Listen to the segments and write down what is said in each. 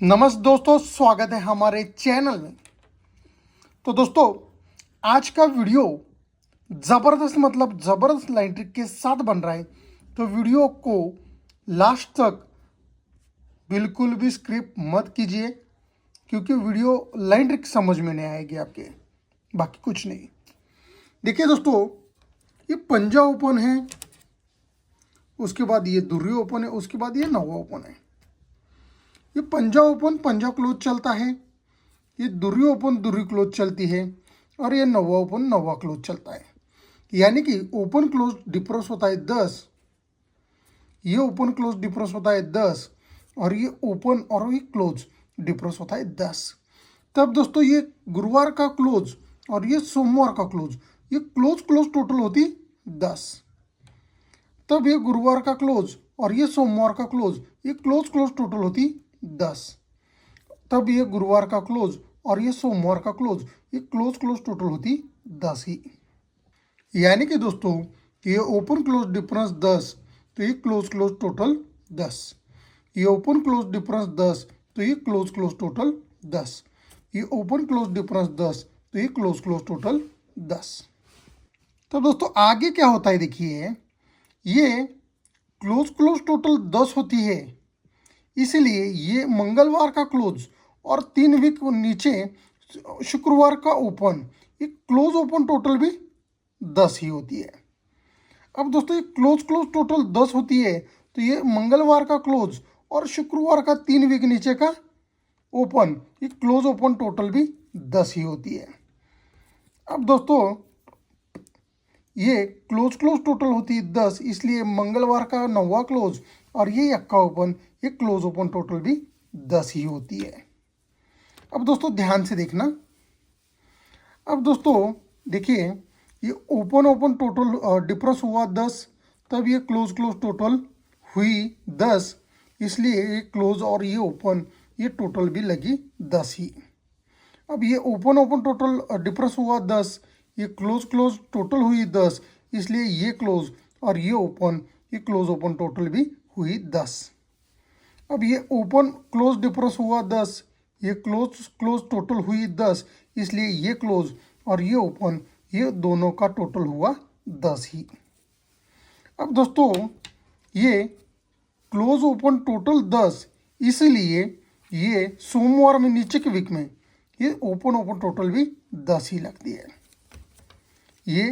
नमस्ते दोस्तों, स्वागत है हमारे चैनल में। तो दोस्तों, आज का वीडियो ज़बरदस्त लाइन ट्रिक के साथ बन रहा है। तो वीडियो को लास्ट तक बिल्कुल भी स्क्रिप्ट मत कीजिए, क्योंकि वीडियो लाइन ट्रिक समझ में नहीं आएगी आपके, बाकी कुछ नहीं। देखिए दोस्तों, ये पंजा ओपन है, उसके बाद ये दुर्री ओपन है, उसके बाद ये नवा ओपन है। ये पंजा ओपन पंजा क्लोज चलता है, ये दुर्री ओपन दुर्री क्लोज चलती है, और ये नवा ओपन नवा क्लोज चलता है। यानी कि ओपन क्लोज डिफरेंस होता है 10, ये ओपन क्लोज डिफरेंस होता है 10, और ये ओपन और ये क्लोज डिफरेंस होता है 10। तब दोस्तों ये गुरुवार का क्लोज और ये सोमवार का क्लोज, ये क्लोज क्लोज टोटल होती 10। तब ये गुरुवार का क्लोज और ये सोमवार का क्लोज, ये क्लोज क्लोज टोटल होती 10। तब ये गुरुवार का क्लोज और ये सोमवार का क्लोज, ये क्लोज क्लोज टोटल होती 10 ही। यानी कि दोस्तों, ये ओपन क्लोज डिफरेंस 10, तो ये क्लोज क्लोज टोटल 10। ये ओपन क्लोज डिफरेंस 10, तो ये क्लोज क्लोज टोटल 10। ये ओपन क्लोज डिफरेंस 10, तो ये क्लोज क्लोज टोटल 10। तो दोस्तों आगे क्या होता है, देखिए ये क्लोज क्लोज टोटल 10 होती है, इसलिए ये मंगलवार का क्लोज और 3 वीक नीचे शुक्रवार का ओपन, ये क्लोज ओपन टोटल भी 10 ही होती है। अब दोस्तों ये क्लोज क्लोज टोटल 10 होती है, तो ये मंगलवार का क्लोज और शुक्रवार का 3 वीक नीचे का ओपन, ये क्लोज ओपन टोटल भी 10 ही होती है। अब दोस्तों ये क्लोज क्लोज टोटल होती है 10, इसलिए मंगलवार का नवा क्लोज और ये यक्का ओपन, ये क्लोज ओपन टोटल भी 10 ही होती है। अब दोस्तों ध्यान से देखना। अब दोस्तों देखिए, ये ओपन ओपन टोटल डिफरेंस हुआ 10, तब ये क्लोज क्लोज टोटल हुई 10, इसलिए ये क्लोज और ये ओपन, ये टोटल भी लगी 10 ही। अब ये ओपन ओपन टोटल डिफरेंस हुआ 10, ये क्लोज क्लोज टोटल हुई 10, इसलिए ये क्लोज और ये ओपन, ये क्लोज ओपन टोटल भी हुई 10। अब ये ओपन क्लोज डिफरेंस हुआ 10, ये क्लोज क्लोज टोटल हुई 10, इसलिए ये क्लोज और ये ओपन, ये दोनों का टोटल हुआ 10 ही। अब दोस्तों ये क्लोज ओपन टोटल 10, इसलिए ये सोमवार में नीचे के वीक में ये ओपन ओपन टोटल भी 10 ही लगती है। ये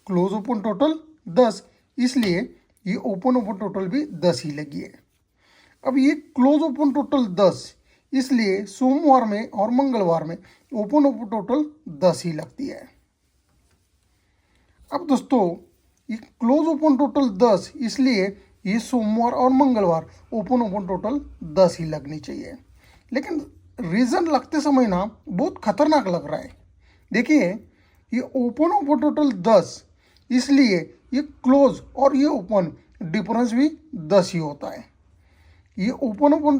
क्लोज ओपन टोटल 10, इसलिए ये ओपन ओपन टोटल भी 10 ही लगी है। अब ये क्लोज ओपन टोटल 10, इसलिए सोमवार में और मंगलवार में ओपन ओपन टोटल 10 ही लगती है। अब दोस्तों ये क्लोज ओपन टोटल 10, इसलिए ये सोमवार और मंगलवार ओपन ओपन टोटल 10 ही लगनी चाहिए। लेकिन रीज़न लगते समय ना बहुत खतरनाक लग रहा है। देखिए ये ओपन ओपन टोटल 10, इसलिए ये क्लोज और ये ओपन डिफरेंस भी 10 ही होता है। ये ओपन ओपन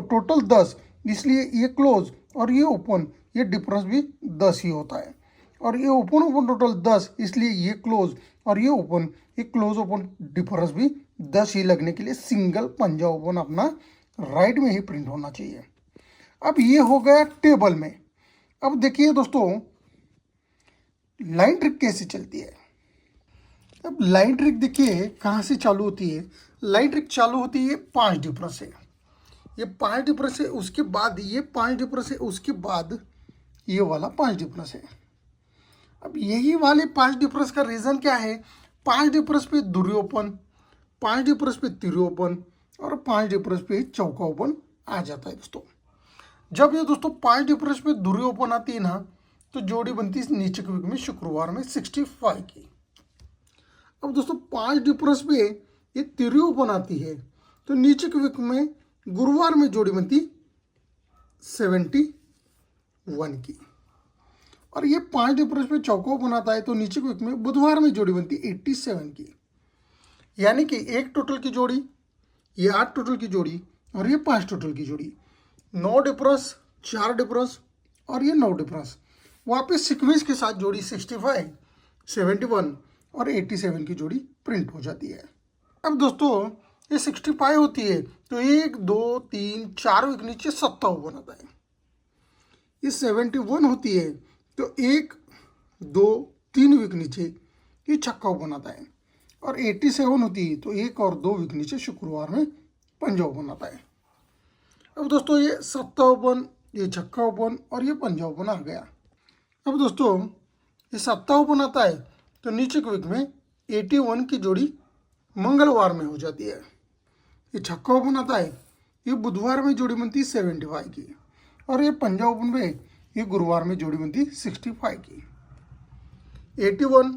टोटल 10, इसलिए ये क्लोज और ये ओपन, ये डिफरेंस भी 10 ही होता है। और ये ओपन ओपन टोटल 10, इसलिए ये क्लोज और ये ओपन, ये क्लोज ओपन डिफरेंस भी 10 ही लगने के लिए सिंगल पंजा ओपन अपना राइट में ही प्रिंट होना चाहिए। अब ये हो गया टेबल में। अब देखिए दोस्तों लाइन ट्रिक कैसे चलती है। अब लाइन ट्रिक देखिए कहाँ से चालू होती है। लाइन ट्रिक चालू होती है 5 डिफरेंस से, ये 5 डिफरेंस है, उसके बाद ये 5 डिफरेंस है, उसके बाद ये वाला 5 डिफरेंस है। अब यही वाले 5 डिफरेंस का रीज़न क्या है, 5 डिफरेंस पे दुर्री ओपन, 5 डिफरेंस पे तिर्री ओपन और 5 डिफरेंस पे चौका ओपन आ जाता है दोस्तों। जब ये दोस्तों 5 डिफरेंस पे दुर्री ओपन आती है ना, तो जोड़ी बनती है नीचे के वीक में शुक्रवार में 65 की। अब दोस्तों 5 डिफरेंस पे ये तिर्री ओपन आती है, तो नीचे के वीक में गुरुवार में जोड़ी बनती 71 की। और ये 5 डिफरेंस पे चौका ओपन आता है, तो नीचे के वीक में बुधवार में जोड़ी बनती 87 की। यानी कि 1 टोटल की जोड़ी, ये 8 टोटल की जोड़ी और ये 5 टोटल की जोड़ी, 9 डिफरेंस, 4 डिफरेंस और ये 9 डिफरेंस, वहाँ पे सीक्वेंस के साथ जोड़ी 65, 71 और 87 की जोड़ी प्रिंट हो जाती है। अब दोस्तों ये 65 होती है तो 1 2 3 4 वीक नीचे 57 आता है। ये 71 होती है तो 1 2 3 वीक नीचे ये 56 आता है। और 87 होती है तो 1 और 2 वीक नीचे शुक्रवार में 55 आता है। अब दोस्तों ये 57, ये 56 और ये 55 आ गया। अब दोस्तों ये 57 आता है तो नीचे के वीक में 81 की जोड़ी मंगलवार में हो जाती है। ये 56 आता है, ये बुधवार में जोड़ी बनती है 75 की। और ये 55 में ये गुरुवार में जोड़ी बनती है 65 की। 81,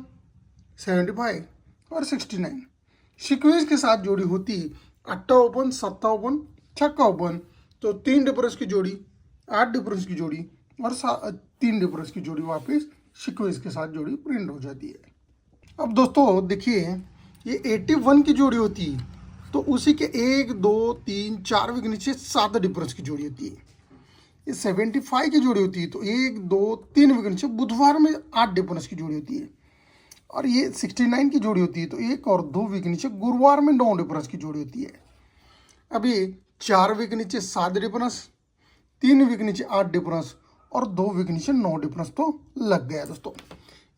75 और 69 सीक्वेंस के साथ जोड़ी होती है 58, 57, 56। तो 3 डिफरेंस की जोड़ी, 8 डिफरेंस की जोड़ी और 3 डिफरेंस की जोड़ी वापस सीक्वेंस के साथ जोड़ी प्रिंट हो जाती है। अब दोस्तों देखिए ये 81 की जोड़ी होती है तो उसी के 1 2 3 4 वीक नीचे 7 डिफरेंस की जोड़ी होती है। ये 75 की जोड़ी होती है तो 1 2 3 वीक नीचे बुधवार में 8 डिफरेंस की जोड़ी होती है। और ये 69 की जोड़ी होती है तो 1 और 2 वीक नीचे गुरुवार में 9 डिफरेंस की जोड़ी होती है। अभी 4 वीक नीचे 7 डिफरेंस, 3 वीक नीचे 8 डिफरेंस और 2 वीक नीचे 9 डिफरेंस तो लग गया दोस्तों।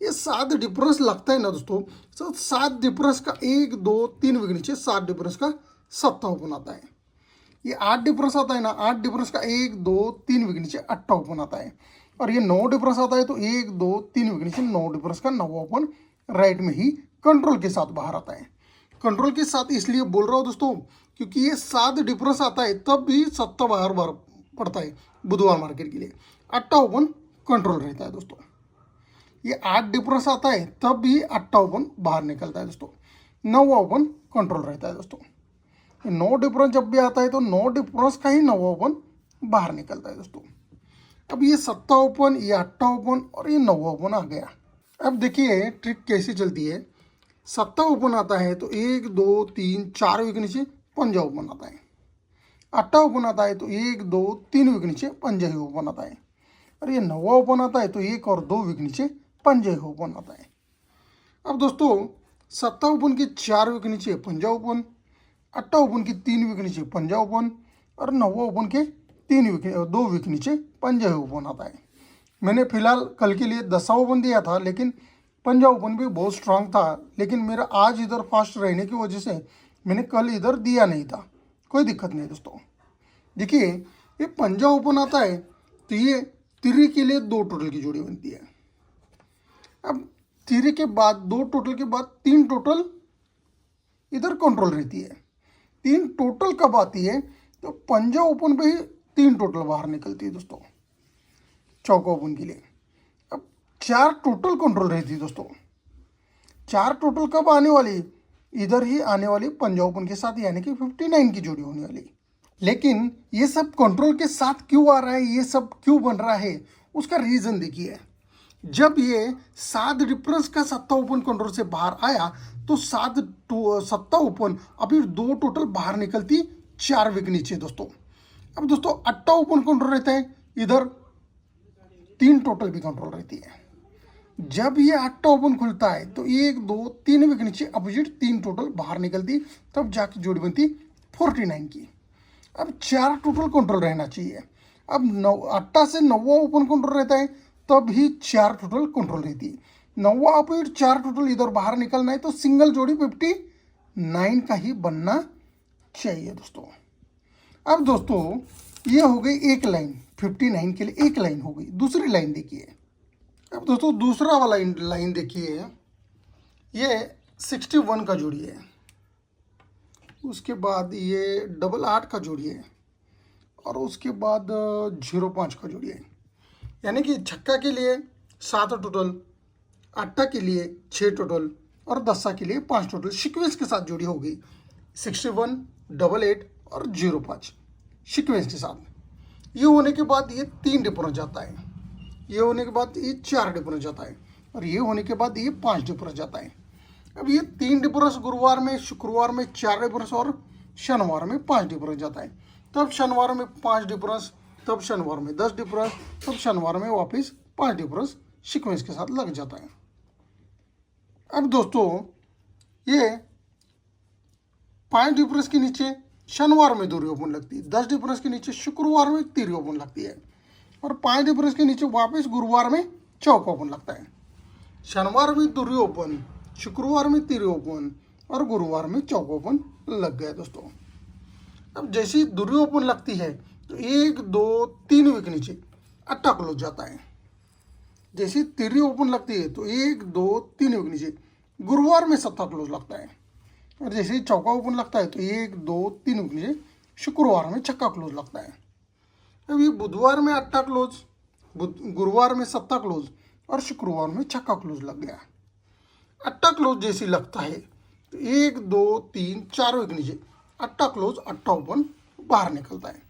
ये 7 डिफरेंस लगता है ना दोस्तों, तो 7 डिफरेंस का 1 2 3 वीक नीचे 7 डिफरेंस का 57 आता है। ये 8 डिफरेंस आता है ना, 8 डिफरेंस का 1 2 3 वीक नीचे 58 आता है। और ये 9 डिफरेंस आता है तो 1 2 3 वीक नीचे 9 डिफरेंस का 59 राइट में ही कंट्रोल के साथ बाहर आता है। कंट्रोल के साथ इसलिए बोल रहा हूँ दोस्तों क्योंकि ये 7 डिफरेंस आता है तब भी 7 बाहर पड़ता है बुधवार मार्केट के लिए। 58 कंट्रोल रहता है दोस्तों। ये 8 डिफरेंस आता है तब भी 58 बाहर निकलता है दोस्तों। 59 कंट्रोल रहता है दोस्तों। 9 डिफरेंस जब भी आता है तो 9 डिफरेंस का ही 59 बाहर निकलता है दोस्तों। अब ये 57, ये 58 और ये 59 आ गया। अब देखिए ट्रिक कैसे चलती है। 57 आता है तो 1 2 3 4 वीक नीचे 55 आता है। 58 आता है तो 1 2 3 वीक नीचे 55 आता है। और ये 59 आता है तो 1 और 2 वीक नीचे 55 आता है। अब दोस्तों 57 के 4 वीक नीचे 55, 58 की 3 वीक नीचे 55 और 59 के 2 वीक नीचे 55 आता है। मैंने फिलहाल कल के लिए 10 दिया था लेकिन 55 भी बहुत स्ट्रांग था, लेकिन मेरा आज इधर फास्ट रहने की वजह से मैंने कल इधर दिया नहीं था। कोई दिक्कत नहीं दोस्तों। देखिए ये 55 आता है तो ये 3 के लिए 2 टोटल की जोड़ी बनती है। अब 3 के बाद 2 टोटल के बाद 3 टोटल इधर कंट्रोल रहती है। 3 टोटल कब आती है तो 55 पे ही 3 टोटल बाहर निकलती है दोस्तों चौका ओपन के लिए। अब 4 टोटल कंट्रोल रहती है दोस्तों। 4 टोटल कब आने वाली, इधर ही आने वाली 55 के साथ, यानी कि 59 की जोड़ी होने वाली। लेकिन ये सब कंट्रोल के साथ क्यों आ रहा है, ये सब क्यों बन रहा है, उसका रीजन देखिए। जब ये 7 डिफरेंस का 57 कंट्रोल से बाहर आया तो 57 अभी 2 टोटल बाहर निकलती 4 वीक नीचे दोस्तों। अब दोस्तों 58 कंट्रोल रहता है, इधर 3 टोटल भी कंट्रोल रहती है। जब ये 58 खुलता है तो 1 2 3 वीक नीचे अपोजिट 3 टोटल बाहर निकलती, तब जाके जोड़ी बनती 49 की। अब 4 टोटल कंट्रोल रहना चाहिए। अब 8 से 9 ओपन कंट्रोल रहता है तब ही 4 टोटल कंट्रोल रहती है। 9 अपोजिट 4 टोटल इधर बाहर निकलना है तो सिंगल जोड़ी 59 का ही बनना चाहिए दोस्तों। अब दोस्तों ये हो गई एक लाइन, 59 के लिए एक लाइन हो गई। दूसरी लाइन देखिए। अब दोस्तों दूसरा वाला लाइन देखिए, ये 61 का जोड़ी है, उसके बाद ये 8 का जोड़ी है और उसके बाद 05 का जोड़ी है। यानी कि छक्का के लिए 7 टोटल, अट्टा के लिए 6 टोटल और 10 के लिए 5 टोटल सीक्वेंस के साथ जोड़ी होगी। 61, 88 और 05 सीक्वेंस के साथ। ये होने के बाद ये 3 डिफरेंस जाता है, ये होने के बाद ये 4 डिफरेंस जाता है और ये होने के बाद ये 5 डिफरेंस जाता है। अब ये 3 डिफरेंस गुरुवार में, शुक्रवार में 4 डिफरेंस और शनिवार में 5 डिफरेंस जाता है। तब शनिवार में 5 डिफरेंस, तब शनिवार में 10 डिफरेंस, तब शनिवार में वापस 5 डिफरेंस सीक्वेंस के साथ लग जाता है। अब दोस्तों ये 5 डिफरेंस के नीचे शनिवार में दूरी ओपन लगती है, 10 डिफरेंस के नीचे शुक्रवार में तीरी ओपन लगती है, और 5 डिफरेंस के नीचे वापस गुरुवार में चौका ओपन लगता है। शनिवार में दूरी ओपन, शुक्रवार में तीरी ओपन और गुरुवार में चौका ओपन लग गया दोस्तों। अब जैसे ही दूरी ओपन लगती है तो 1 2 3 वीक नीचे अट्टा क्लोज जाता है। जैसे ही तीरी ओपन लगती है तो 1 2 3 वीक नीचे गुरुवार में सत्ता क्लोज लगता है, और जैसे ही चौका ओपन लगता है तो 1 2 3 वीक नीचे शुक्रवार में छक्का क्लोज लगता है। अब ये बुधवार में अट्टा क्लोज, गुरुवार में सत्ता क्लोज और शुक्रवार में छक्का क्लोज लग गया। अट्टा क्लोज जैसे लगता है तो 1 2 3 4 वीक नीचे अट्टा क्लोज अट्टा ओपन बाहर निकलता है।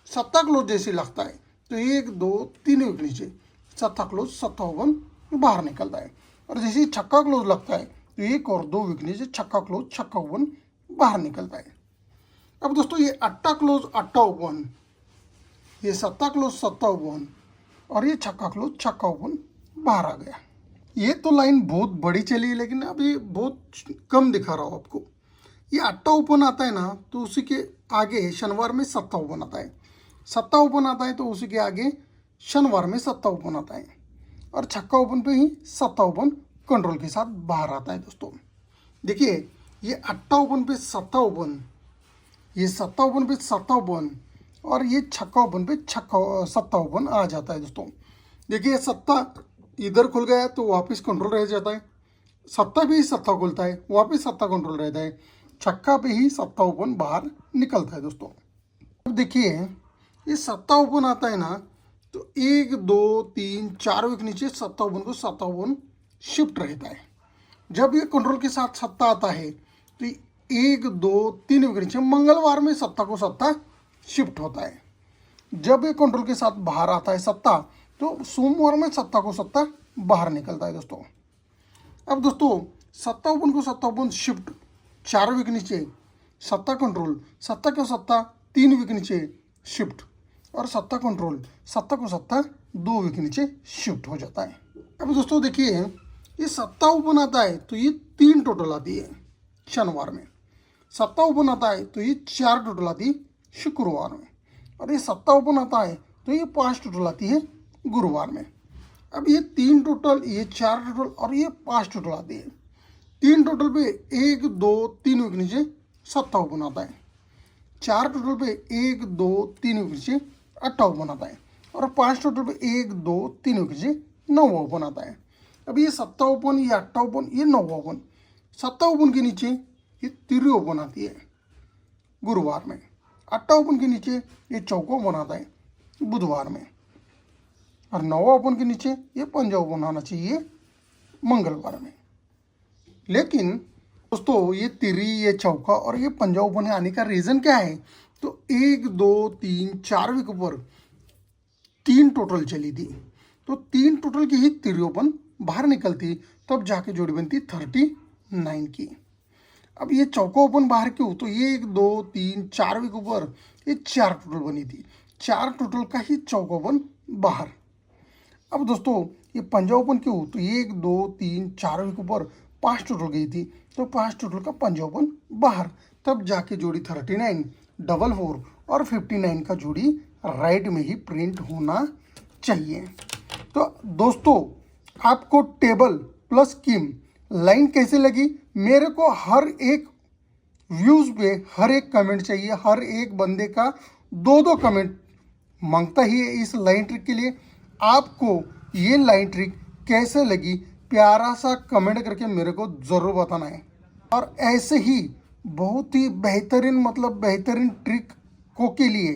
सत्ता क्लोज जैसे लगता है तो 1 2 3 वीक नीचे सत्ता क्लोज सत्ता ओपन बाहर निकलता है, और जैसे ही छक्का क्लोज लगता है तो 1 और 2 वीक नीचे छक्का क्लोज छक्का ओपन बाहर निकलता है। अब दोस्तों ये अट्टा क्लोज अट्टा ओपन, ये सत्ता क्लोज सत्ता ओपन और ये छक्का क्लोज छक्का ओपन बाहर आ गया। ये तो लाइन बहुत बड़ी चली है, लेकिन अभी बहुत कम दिखा रहा हूँ आपको। ये अट्टा ओपन आता है ना तो उसी के आगे शनिवार में सत्ता ओपन आता है, सत्ता ओपन आता है तो उसी के आगे शनिवार में सत्ता ओपन आता है, और छक्का ओपन पे ही सत्ता ओपन कंट्रोल के साथ बाहर आता है दोस्तों। देखिए ये अट्टा ओपन पे सत्ता ओपन, ये सत्ता ओपन पे सत्ता ओपन और ये छक्का ओपन पे छक्का सत्ता ओपन आ जाता है दोस्तों। देखिए सत्ता इधर खुल गया तो वापस कंट्रोल रह जाता है, सत्ता पे ही सत्ता खुलता है वापस सत्ता कंट्रोल रहता है, छक्का पे ही सत्ता ओपन बाहर निकलता है दोस्तों। अब देखिए ये सत्ता ओपन आता है ना तो 1 2 3 4 वीक नीचे सत्ता ओपन को सत्ता ओपन शिफ्ट रहता है। जब ये कंट्रोल के साथ सत्ता आता है तो 1 2 3 वीक नीचे मंगलवार में सत्ता को सत्ता शिफ्ट होता है। जब ये कंट्रोल के साथ बाहर आता है सत्ता तो सोमवार में सत्ता को सत्ता बाहर निकलता है दोस्तों। अब दोस्तों सत्ता ओपन को सत्ता ओपन शिफ्ट 4 वीक नीचे सत्ता कंट्रोल सत्ता को सत्ता 3 वीक नीचे शिफ्ट, और सत्ता कंट्रोल सत्ता को सत्ता 2 वीक नीचे शिफ्ट हो जाता है। अब दोस्तों देखिए ये सत्ता ओपन आता है तो ये 3 टोटल आती है शनिवार में, सत्ता ओपन आता है तो ये 4 टोटल आती है शुक्रवार में, और ये सत्ता ओपन आता है तो ये 5 टोटल आती है गुरुवार में। अब ये 3 टोटल, ये 4 टोटल और ये 5 टोटल आती है। 3 टोटल पे 1 2 3 वीक नीचे सत्ता ओपन आता है, 4 टोटल पे 1 2 3 वीक नीचे अट्टा ओपन आता है, और 5 टोटल पे 1 2 3 वीक नीचे नौवा ओपन आता है। अब ये सत्ता ओपन, ये अट्टा ओपन, ये नौवा ओपन, सत्ता ओपन के नीचे ये तीरी ओपन आती है गुरुवार में, अट्टा ओपन के नीचे ये चौका ओपन आता है बुधवार में, और नौवा ओपन के नीचे ये पंजा ओपन आना चाहिए मंगलवार में। लेकिन दोस्तों ये तिरी, ये चौका और ये पंजा ओपन आने का रीज़न क्या है? तो 1 2 3 4 वीक ऊपर 3 टोटल चली थी, तो 3 टोटल की ही तिरी ओपन बाहर निकलती तब जाके जोड़ी बनती 39 की। अब ये चौका ओपन बाहर क्यों? तो ये 1 2 3 4 वीक ऊपर ये 4 टोटल बनी थी, 4 टोटल का ही चौका ओपन बाहर। अब दोस्तों ये पंजा ओपन क्यों? तो 1 2 3 4 वीक ऊपर 5 टोटल गई थी, तो 5 टोटल का पंजा ओपन बाहर, तब जाके जोड़ी 39 44 और 59 का जोड़ी राइट में ही प्रिंट होना चाहिए। तो दोस्तों आपको टेबल प्लस किम लाइन कैसे लगी? मेरे को हर एक व्यूज़ पे हर एक कमेंट चाहिए, हर एक बंदे का 2 कमेंट मांगता ही है इस लाइन ट्रिक के लिए। आपको ये लाइन ट्रिक कैसे लगी प्यारा सा कमेंट करके मेरे को ज़रूर बताना है। और ऐसे ही बहुत ही बेहतरीन बेहतरीन ट्रिक के लिए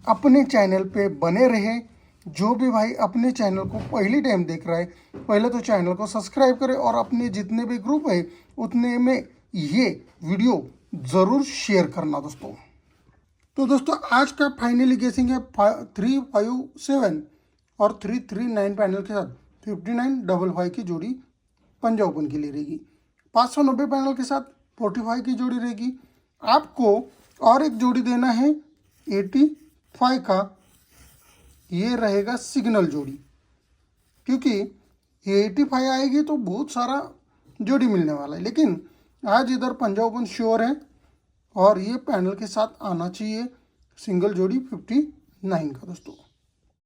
अपने चैनल पे बने रहे। जो भी भाई अपने चैनल को पहली टाइम देख रहा है, पहले तो चैनल को सब्सक्राइब करें और अपने जितने भी ग्रुप है उतने में ये वीडियो ज़रूर शेयर करना दोस्तों। तो दोस्तों आज का फाइनली गेसिंग है 357 और 339 पैनल के साथ 5955 की जोड़ी पंजा ओपन के लिए रहेगी। 590 पैनल के साथ 45 की जोड़ी रहेगी। आपको और एक जोड़ी देना है 85 का, ये रहेगा सिग्नल जोड़ी, क्योंकि ये 85 आएगी तो बहुत सारा जोड़ी मिलने वाला है। लेकिन आज इधर पंजा ओपन श्योर है और ये पैनल के साथ आना चाहिए, सिंगल जोड़ी 59 का दोस्तों।